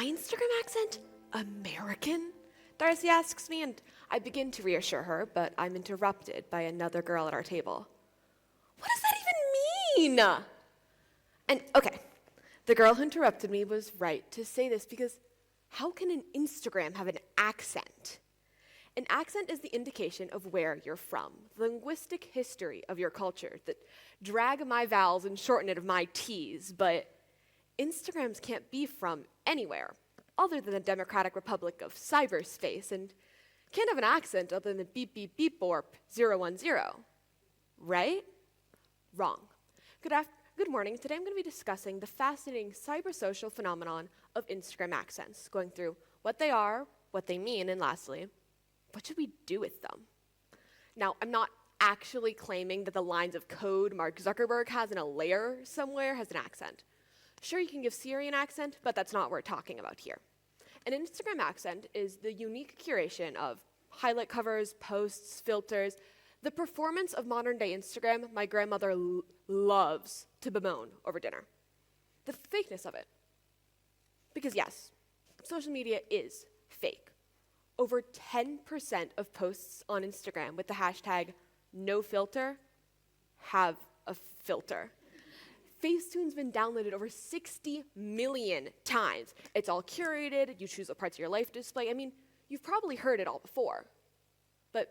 my Instagram accent American? Darcy asks me, and I begin to reassure her, but I'm interrupted by another girl at our table. What does that even mean? And okay, the girl who interrupted me was right to say this, because how can an Instagram have an accent? An accent is the indication of where you're from, the linguistic history of your culture, that drag my vowels and shorten it of my T's, but Instagrams can't be from anywhere other than the Democratic Republic of cyberspace, and can't have an accent other than the beep beep beep borp 010. Right? Wrong. Good morning. Today I'm going to be discussing the fascinating cybersocial phenomenon of Instagram accents, going through what they are, what they mean, and lastly, what should we do with them? Now, I'm not actually claiming that the lines of code Mark Zuckerberg has in a layer somewhere has an accent. Sure, you can give Siri an accent, but that's not what we're talking about here. An Instagram accent is the unique curation of highlight covers, posts, filters, the performance of modern-day Instagram my grandmother loves to bemoan over dinner. The fakeness of it. Because yes, social media is fake. Over 10% of posts on Instagram with the hashtag #NoFilter have a filter. Facetune's been downloaded over 60 million times. It's all curated, you choose what parts of your life to display. I mean, you've probably heard it all before. But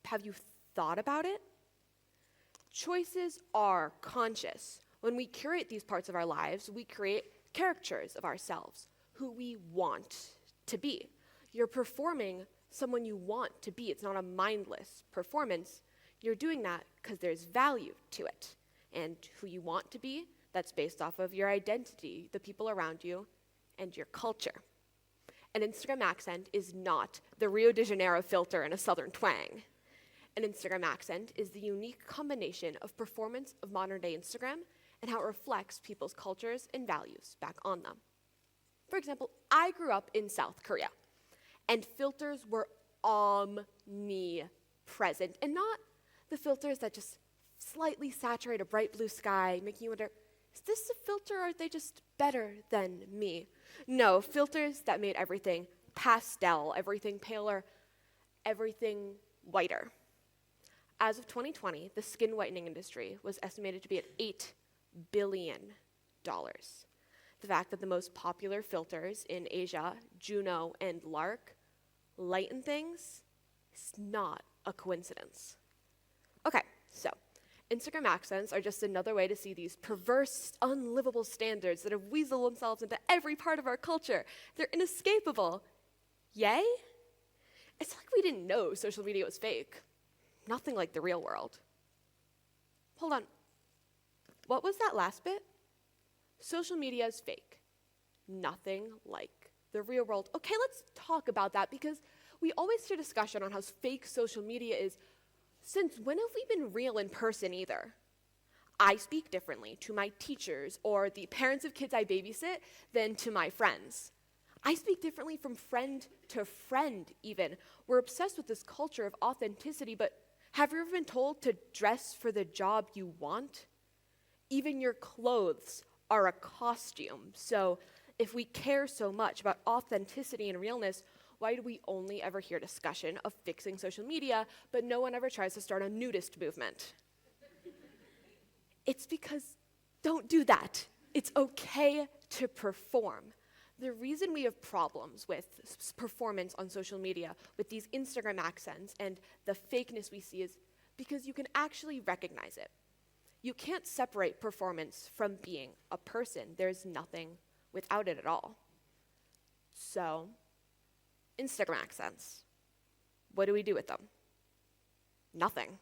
have you thought about it? Choices are conscious. When we curate these parts of our lives, we create caricatures of ourselves, who we want to be. You're performing someone you want to be. It's not a mindless performance. You're doing that because there's value to it. And who you want to be, that's based off of your identity, the people around you, and your culture. An Instagram accent is not the Rio de Janeiro filter in a southern twang. An Instagram accent is the unique combination of performance of modern-day Instagram and how it reflects people's cultures and values back on them. For example, I grew up in South Korea, and filters were omnipresent, and not the filters that just slightly saturate a bright blue sky, making you wonder, is this a filter or are they just better than me? No, filters that made everything pastel, everything paler, everything whiter. As of 2020, the skin whitening industry was estimated to be at $8 billion. The fact that the most popular filters in Asia, Juno and Lark, lighten things is not a coincidence. Okay, so Instagram accents are just another way to see these perverse, unlivable standards that have weaseled themselves into every part of our culture. They're inescapable. Yay? It's like we didn't know social media was fake. Nothing like the real world. Hold on. What was that last bit? Social media is fake. Nothing like the real world. Okay, let's talk about that, because we always hear discussion on how fake social media is. Since when have we been real in person either? I speak differently to my teachers or the parents of kids I babysit than to my friends. I speak differently from friend to friend even. We're obsessed with this culture of authenticity, but have you ever been told to dress for the job you want? Even your clothes are a costume. So if we care so much about authenticity and realness, why do we only ever hear discussion of fixing social media, but no one ever tries to start a nudist movement? It's because don't do that. It's okay to perform. The reason we have problems with performance on social media, with these Instagram accents and the fakeness we see, is because you can actually recognize it. You can't separate performance from being a person. There's nothing without it at all. So, Instagram accents. What do we do with them? Nothing.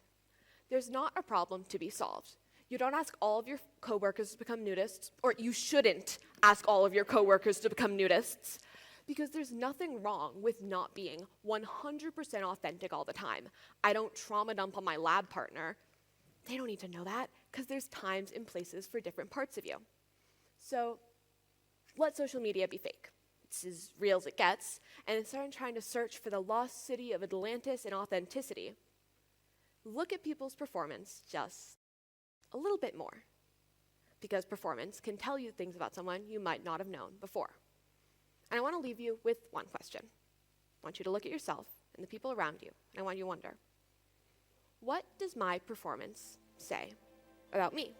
There's not a problem to be solved. You don't ask all of your coworkers to become nudists, or you shouldn't ask all of your coworkers to become nudists, because there's nothing wrong with not being 100% authentic all the time. I don't trauma dump on my lab partner. They don't need to know that, because there's times and places for different parts of you. So let social media be fake. It's as real as it gets, and instead of trying to search for the lost city of Atlantis and authenticity, look at people's performance just a little bit more, because performance can tell you things about someone you might not have known before. And I want to leave you with one question. I want you to look at yourself and the people around you, and I want you to wonder, what does my performance say about me?